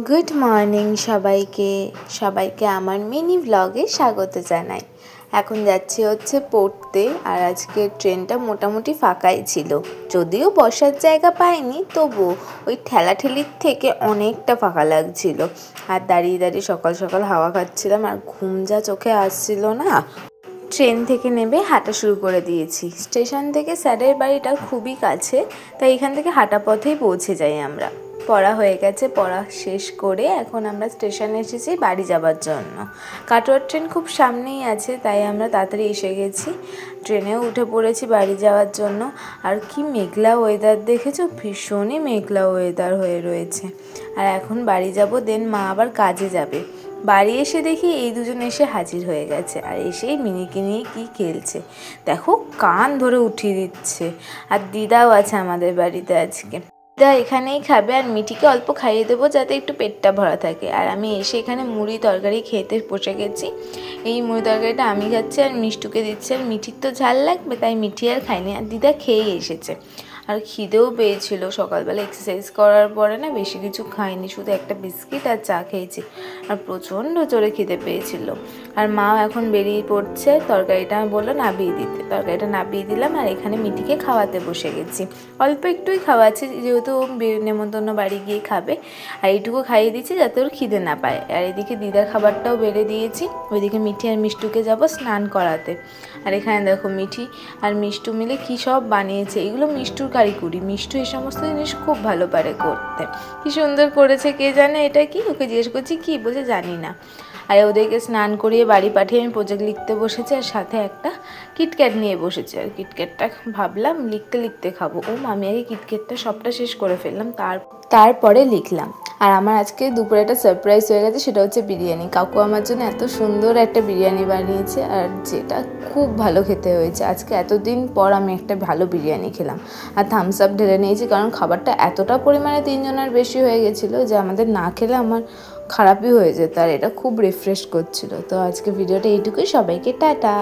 Good morning সবাইকে আমার mini ব্লগে স্বাগত জানাই। এখন যাচ্ছি হচ্ছে পড়তে, আর আজকে ট্রেনটা মোটামুটি ফাঁকাই ছিল, যদিও বসার জায়গা পাইনি, তবুও ওই ঠেলাঠেলির থেকে অনেকটা ফাঁকা লাগছিল। আর দাঁড়িয়ে দাঁড়িয়ে সকাল সকাল হাওয়া খাচ্ছিলাম, আর ঘুম যা চোখে আসছিল না। ট্রেন থেকে নেমে হাঁটা শুরু করে দিয়েছি। স্টেশন থেকে স্যারের বাড়িটা খুবই কাছে, তাই এখান থেকে হাঁটা পথেই পৌঁছে যাই আমরা। পড়া হয়ে গেছে, পড়া শেষ করে এখন আমরা স্টেশনে এসেছি বাড়ি যাবার জন্য। কাটোয়ার ট্রেন খুব সামনেই আছে, তাই আমরা তাড়াতাড়ি এসে গেছি। ট্রেনেও উঠে পড়েছি বাড়ি যাওয়ার জন্য। আর কি মেঘলা ওয়েদার দেখেছো, ভীষণই মেঘলা ওয়েদার হয়ে রয়েছে। আর এখন বাড়ি যাব, দেন মা আবার কাজে যাবে। বাড়ি এসে দেখি এই দুজন এসে হাজির হয়ে গেছে, আর এসেই মিনিকে নিয়ে কী খেলছে দেখো, কান ধরে উঠিয়ে দিচ্ছে। আর দিদাও আছে আমাদের বাড়িতে আজকে। দিদা এখানেই খাবে, আর মিঠিকে অল্প খাইয়ে দেবো যাতে একটু পেটটা ভরা থাকে। আর আমি এসে এখানে মুড়ি তরকারি খেতে বসে গেছি। এই মুড়ি তরকারিটা আমি খাচ্ছি আর মিষ্টুকে দিচ্ছি। আর মিঠির তো ঝাল লাগবে, তাই মিঠি আর খাইনি, আর দিদা খেয়েই এসেছে। আর খিদেও পেয়েছিল, সকালবেলা এক্সারসাইজ করার পরে না বেশি কিছু খাইনি, শুধু একটা বিস্কিট আর চা খেয়েছি। আর প্রচণ্ড জোরে খিদে পেয়েছিল। আর মা এখন বেরিয়ে পড়ছে, তরকারিটা আমি বললো নাবিয়ে দিতে, তরকারিটা নাবিয়ে দিলাম। আর এখানে মিঠিকে খাওয়াতে বসে গেছি। অল্প একটুই খাওয়াচ্ছি, যেহেতু নেমন্তন্ন বাড়ি গিয়ে খাবে। আর এইটুকু খাইয়ে দিচ্ছি যাতে ওর খিদে না পায়। আর এদিকে দিদার খাবারটাও বেড়ে দিয়েছি। ওইদিকে মিঠি আর মিষ্টুকে যাব স্নান করাতে। আর এখানে দেখো মিঠি আর মিষ্টু মিলে কি সব বানিয়েছে। এগুলো মিষ্টুর কারিকুরি, মিষ্টু এই সমস্ত জিনিস খুব ভালো পারে করতে। কি সুন্দর করেছে, কে জানে এটা কি। ওকে জিজ্ঞেস করছি কি বলছে জানি না। আর ওদেরকে স্নান করিয়ে বাড়ি পাঠিয়ে আমি প্রজেক্ট লিখতে বসেছি, আর সাথে একটা কিটক্যাট নিয়ে বসেছি। আর কিটক্যাটটা ভাবলাম লিখতে লিখতে খাবো। আমি আগে কিটক্যাটটা সবটা শেষ করে ফেললাম, তারপরে লিখলাম। আর আমার আজকে দুপুরে একটা সারপ্রাইজ হয়ে গেছে, সেটা হচ্ছে বিরিয়ানি। কাকু আমার জন্য এত সুন্দর একটা বিরিয়ানি বানিয়েছে, আর যেটা খুব ভালো খেতে হয়েছে। আজকে এতদিন পর আমি একটা ভালো বিরিয়ানি খেলাম। আর থামস আপ ঢেলে নিয়েছি, কারণ খাবারটা এতটা পরিমাণে 3 জনের বেশি হয়ে গেছিলো যে আমাদের না খেলে আমার খারাপই হয়ে যেত। আর এটা খুব রিফ্রেশ করছিল। তো আজকে ভিডিওটা এইটুকুই, সবাইকে টাটা।